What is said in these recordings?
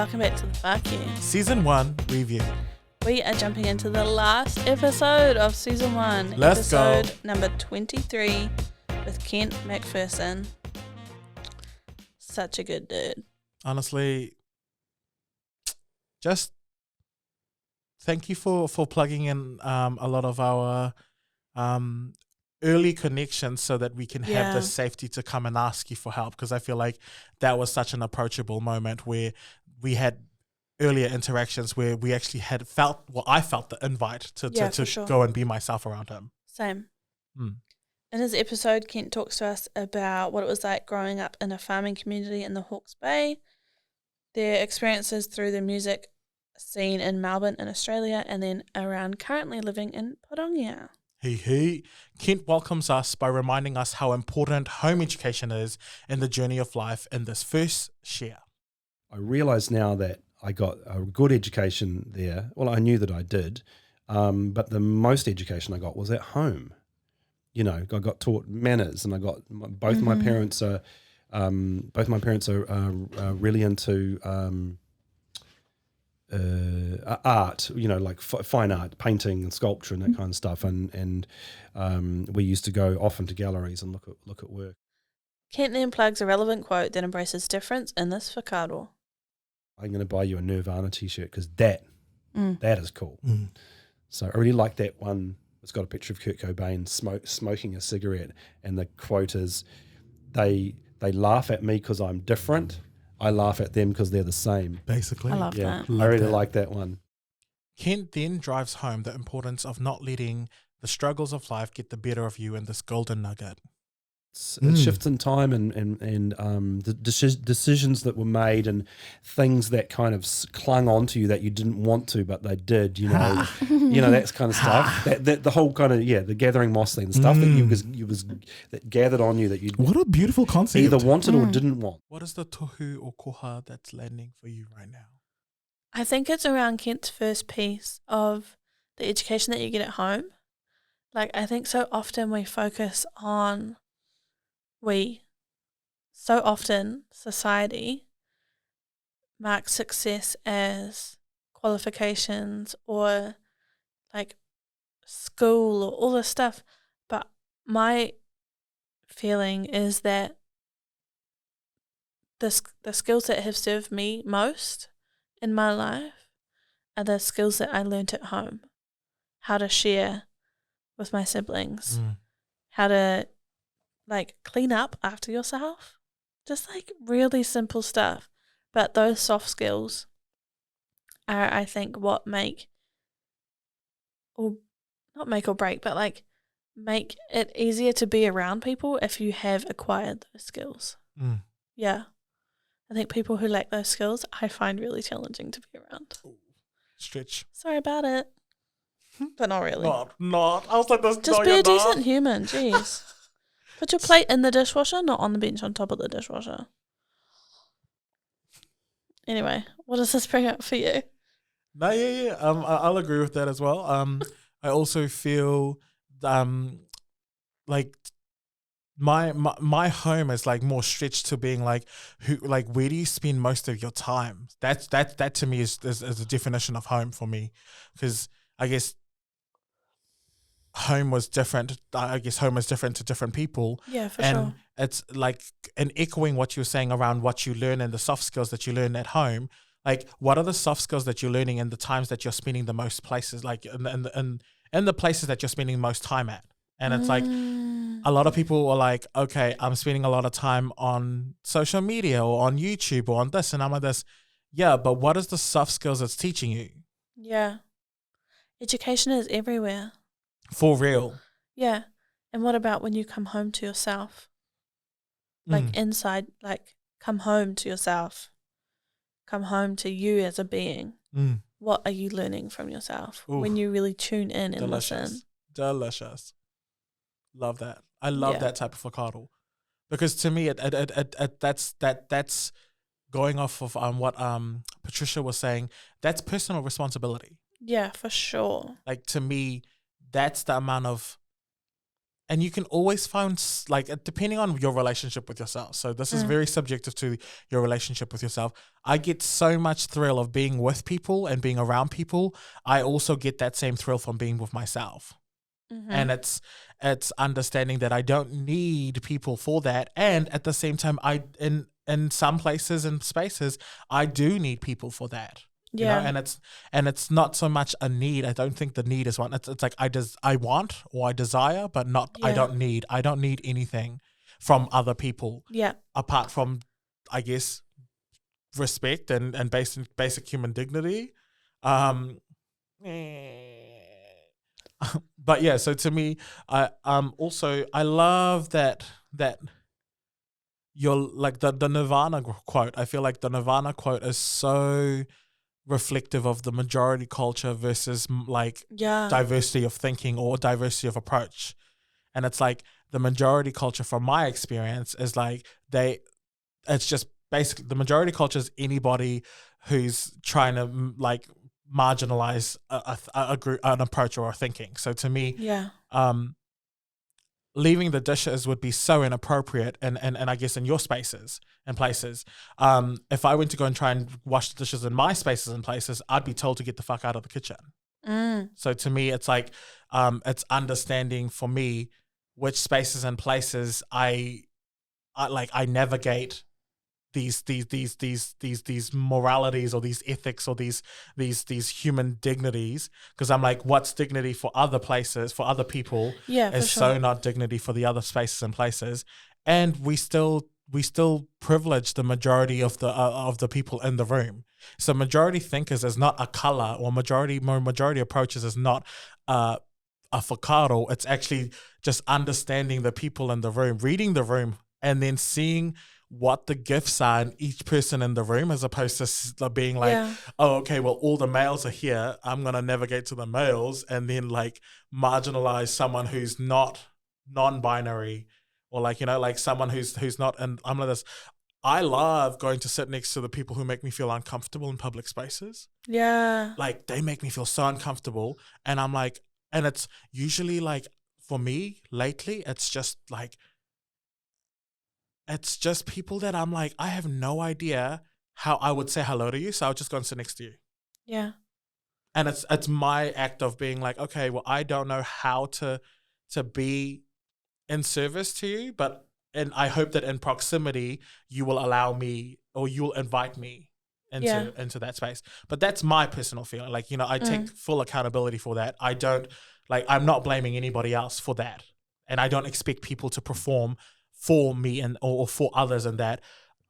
welcome back to the Whākī. Season 1 review. We are jumping into the last episode of Season 1. Let's episode go. number 23 with Kent Macpherson. Such a good dude. Honestly, just thank you for plugging in a lot of our early connections so that we can have the safety to come and ask you for help, because I feel like that was such an approachable moment where we had earlier interactions where we actually I felt the invite to sure. go and be myself around him. Same. Mm. In his episode, Kent talks to us about what it was like growing up in a farming community in the Hawke's Bay, their experiences through the music scene in Melbourne in Australia, and then around currently living in Parongia. Kent welcomes us by reminding us how important home education is in the journey of life in this first share. I realise now that I got a good education there. Well, I knew that I did, but the most education I got was at home. You know, I got taught manners, and I got both my parents are really into art. You know, like fine art, painting and sculpture and that kind of stuff. And we used to go often to galleries and look at work. Kent then plugs a relevant quote that embraces difference in this whakaaro. I'm going to buy you a Nirvana t-shirt because that is cool. Mm. So I really like that one. It's got a picture of Kurt Cobain smoking a cigarette, and the quote is, they laugh at me because I'm different. I laugh at them because they're the same. Basically. I love that. I really like that one. Kent then drives home the importance of not letting the struggles of life get the better of you in this golden nugget. It shifts in time and the decisions that were made and things that kind of clung onto you that you didn't want to, but they did, you know, that kind of stuff. That the whole kind of, the gathering moss thing, the stuff that that gathered on you that you what a beautiful concept. Either wanted or didn't want. What is the tohu or koha that's landing for you right now? I think it's around Kent's first piece of the education that you get at home. Like, I think so often we focus on society marks success as qualifications or like school or all this stuff. But my feeling is that the skills that have served me most in my life are the skills that I learnt at home. How to share with my siblings, how to clean up after yourself, just really simple stuff. But those soft skills are, I think, what make or break, but make it easier to be around people if you have acquired those skills. Yeah. I think people who lack those skills, I find really challenging to be around. Stretch. Sorry about it. But not really. Not. I was like, this. Just be a decent human, jeez. Put your plate in the dishwasher, not on the bench on top of the dishwasher. Anyway, what does this bring up for you? No, yeah. I'll agree with that as well. I also feel like my home is more stretched to being where do you spend most of your time? That to me is a definition of home for me, because I guess home was different. I guess home is different to different people. Yeah, for and sure. It's and echoing what you were saying around what you learn and the soft skills that you learn at home. What are the soft skills that you're learning in the times that you're spending the most places, in the places that you're spending most time at? And it's a lot of people are okay, I'm spending a lot of time on social media or on YouTube or on this, and I'm like this. Yeah, but what is the soft skills it's teaching you? Yeah. Education is everywhere. For real. Yeah. And what about when you come home to yourself? Inside, come home to yourself. Come home to you as a being. What are you learning from yourself when you really tune in and listen? Delicious. Love that. I love that type of whakaaro. Because to me, that's going off of what Patricia was saying. That's personal responsibility. Yeah, for sure. To me, that's the amount of and you can always find like depending on your relationship with yourself. So this is very subjective to your relationship with yourself. I get so much thrill of being with people and being around people. I also get that same thrill from being with myself. And it's understanding that I don't need people for that, and at the same time, in some places and spaces, I do need people for that. You know, and it's not so much a need. I don't think the need is one. It's like I want or I desire, but not I don't need. I don't need anything from other people. Yeah. Apart from, I guess, respect and basic human dignity. But yeah, so to me, I also I love that you're like the Nirvana quote. I feel like the Nirvana quote is so reflective of the majority culture versus like diversity of thinking or diversity of approach. And it's like the majority culture, from my experience, is like it's just basically the majority culture is anybody who's trying to like marginalize a group, an approach or a thinking. So to me, leaving the dishes would be so inappropriate, and I guess in your spaces and places. If I went to go and try and wash the dishes in my spaces and places, I'd be told to get the fuck out of the kitchen. So to me, it's like it's understanding for me which spaces and places I navigate these moralities or these ethics or these human dignities, because I'm like, what's dignity for other places, for other people, is so not dignity for the other spaces and places. And we still privilege the majority of the people in the room. So majority thinkers is not a color, or majority approaches is not a facado. It's actually just understanding the people in the room, reading the room, and then seeing what the gifts are in each person in the room, as opposed to being like, oh, okay, well, all the males are here, I'm going to navigate to the males, and then like marginalize someone who's not non-binary, or like, you know, like someone who's not. And I'm like this, I love going to sit next to the people who make me feel uncomfortable in public spaces. Like they make me feel so uncomfortable, and I'm like, and it's usually like, for me lately, it's just people that I'm like, I have no idea how I would say hello to you, so I'll just go and sit next to you. And it's my act of being like, okay, well, I don't know how to be in service to you, and I hope that in proximity you will allow me, or you'll invite me into that space. But that's my personal feeling. Like, you know, I take full accountability for that. I don't, like, I'm not blaming anybody else for that, and I don't expect people to perform for me and or for others. And that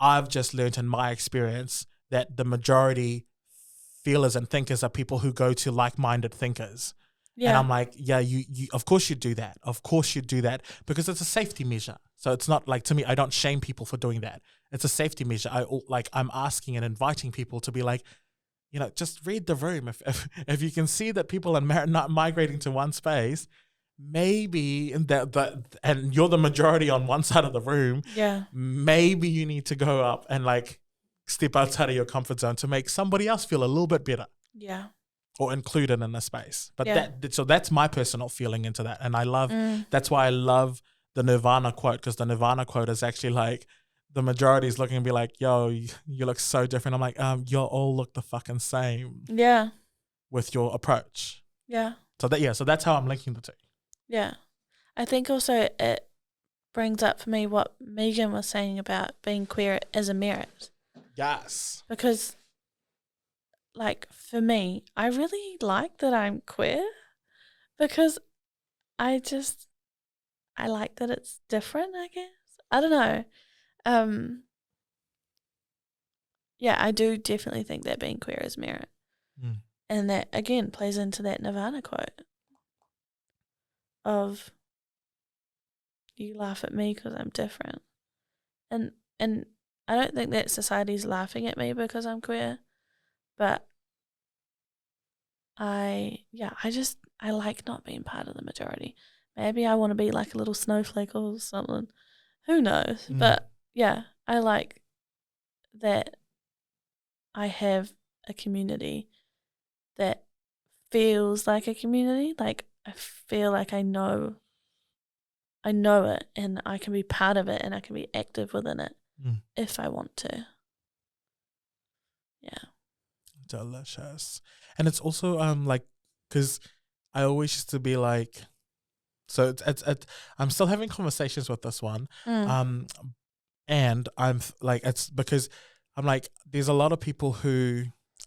I've just learned in my experience that the majority feelers and thinkers are people who go to like-minded thinkers. And I'm like, yeah, you of course you do that. Of course you do that, because it's a safety measure. So it's not like, to me, I don't shame people for doing that. It's a safety measure. I'm asking and inviting people to be like, you know, just read the room. If you can see that people are not migrating to one space, maybe and you're the majority on one side of the room, maybe you need to go up and like step outside of your comfort zone to make somebody else feel a little bit better, or included in a space. But so that's my personal feeling into that. And I love that's why I love the Nirvana quote, because the Nirvana quote is actually like, the majority is looking and be like, yo, you look so different. I'm like, you all look the fucking same with your approach. So that's how I'm linking the two. I think also it brings up for me what Megan was saying about being queer as a merit. Yes. Because, like, for me, I really like that I'm queer, because I like that it's different, I guess. I don't know. I do definitely think that being queer is merit. And that, again, plays into that Nirvana quote of, you laugh at me because I'm different. And I don't think that society's laughing at me because I'm queer, but I like not being part of the majority. Maybe I want to be like a little snowflake or something. Who knows? But yeah, I like that I have a community that feels like a community. Like, I feel like I know I know it and I can be part of it and I can be active within it Mm. if I want to. Yeah. Delicious. And it's also like, because I always used to be like, so it's I'm still having conversations with this one. And I'm like, it's because I'm like, there's a lot of people who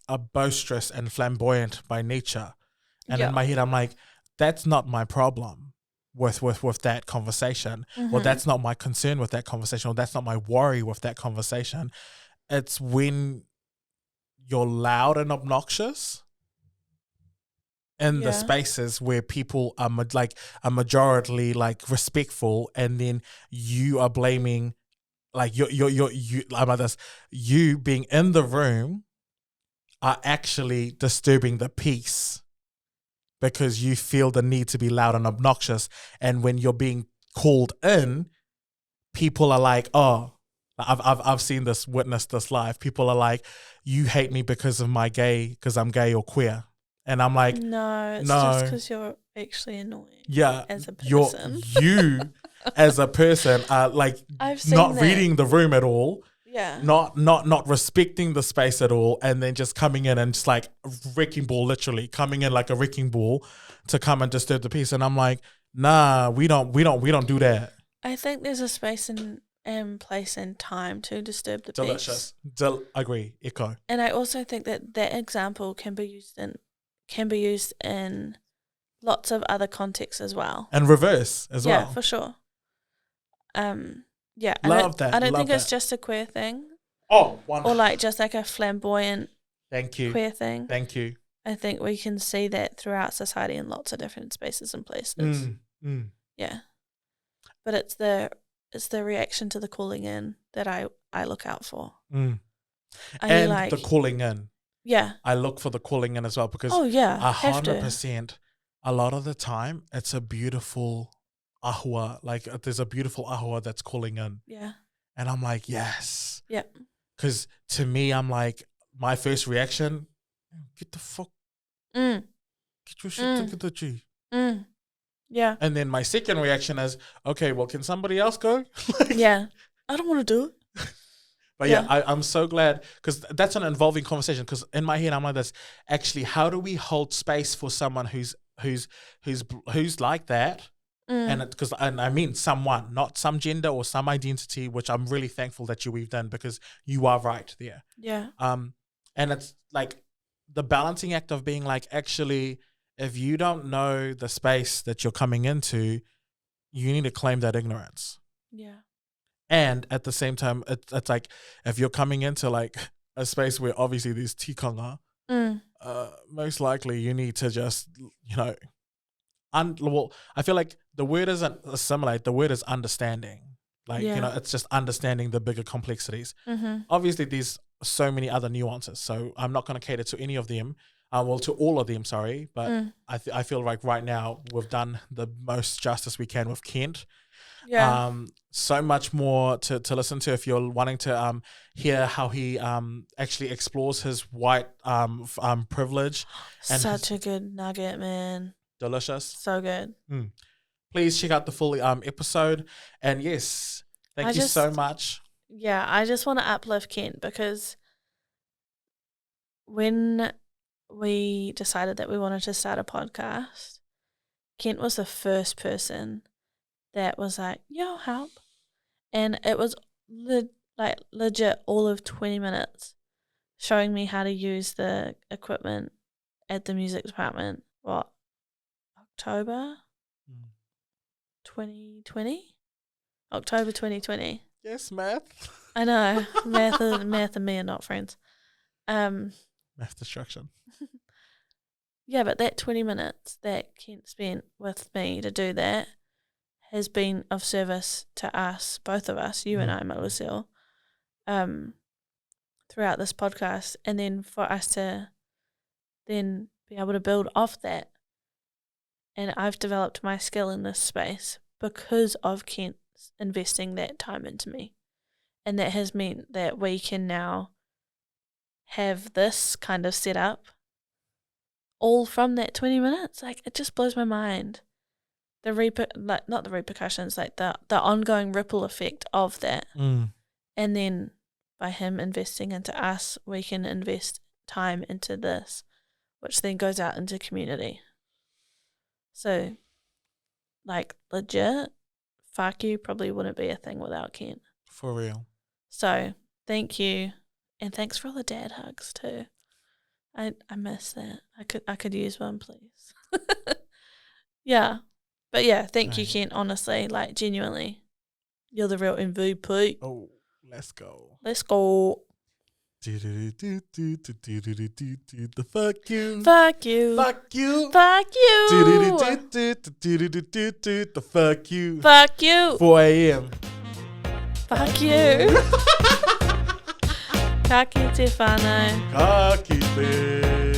are boisterous and flamboyant by nature. And in my head, I'm like, that's not my problem with that conversation. Or that's not my concern with that conversation. Or that's not my worry with that conversation. It's when you're loud and obnoxious in the spaces where people are are majority like respectful, and then you are blaming, like you being in the room are actually disturbing the peace because you feel the need to be loud and obnoxious. And when you're being called in, people are like, oh, I've seen this, witnessed this live. People are like, you hate me because I'm gay or queer. And I'm like, no, it's just because you're actually annoying. Yeah, as a person. You as a person are like not reading the room at all. Yeah. Not respecting the space at all, and then just coming in and just like wrecking ball, literally coming in like a wrecking ball to come and disturb the peace. And I'm like, nah, we don't do that. I think there's a space and place and time to disturb the Delicious. peace. Agree. Echo. And I also think that example can be used in lots of other contexts as well. And reverse as well. Yeah, for sure. Yeah. Love that. I don't think it's just a queer thing. Oh, one. Or like just like a flamboyant Thank you. queer thing. Thank you. I think we can see that throughout society in lots of different spaces and places. Yeah. But it's the reaction to the calling in that I look out for. And the calling in. Yeah. I look for the calling in as well, because 100%, a lot of the time it's a beautiful ahua. Like there's a beautiful ahua that's calling in. Yeah. And I'm like, yes. Yeah. Because to me, I'm like, my first reaction, get the fuck, get your shit together, G. Yeah. And then my second reaction is, okay, well, can somebody else go? Yeah. I don't want to do it. But I'm so glad, because that's an involving conversation. Because in my head, I'm like this. Actually, how do we hold space for someone who's like that? And I mean someone, not some gender or some identity, which I'm really thankful that you weaved in, because you are right there. Yeah. And it's like the balancing act of being like, actually, if you don't know the space that you're coming into, you need to claim that ignorance. Yeah. And at the same time, it's like, if you're coming into like a space where obviously there's tikanga, most likely you need to just, well, I feel like the word isn't assimilate, the word is understanding. Like, it's just understanding the bigger complexities. Obviously, there's so many other nuances, so I'm not going to cater to any of them. To all of them, sorry. But I feel like right now we've done the most justice we can with Kent. Yeah. So much more to listen to if you're wanting to hear how he actually explores his white privilege. And such a good nugget, man. Delicious. So good. Please check out the full episode. And yes, thank you so much. Yeah, I just want to uplift Kent, because when we decided that we wanted to start a podcast, Kent was the first person that was like, yeah, I'll help. And it was legit all of 20 minutes showing me how to use the equipment at the music department. October 2020? October 2020. Yes, math. I know. Math and me are not friends. Math destruction. Yeah, but that 20 minutes that Kent spent with me to do that has been of service to us, both of us, you and I, Marcel, throughout this podcast. And then for us to then be able to build off that. And I've developed my skill in this space because of Kent investing that time into me. And that has meant that we can now have this kind of setup all from that 20 minutes. Like, it just blows my mind not the repercussions, like the ongoing ripple effect of that. Mm. And then by him investing into us, we can invest time into this, which then goes out into community. So, like, legit, fuck you probably wouldn't be a thing without Kent. For real. So, thank you. And thanks for all the dad hugs too. I miss that. I could use one, please. Yeah. But yeah, thank you, Kent, honestly. Like, genuinely. You're the real MVP. Oh, let's go. Let's go. The fuck you. Fuck you. Fuck you. Fuck you. The fuck you. Fuck you. 4 a.m. Fuck you. Ka kite whānau. Ka kite.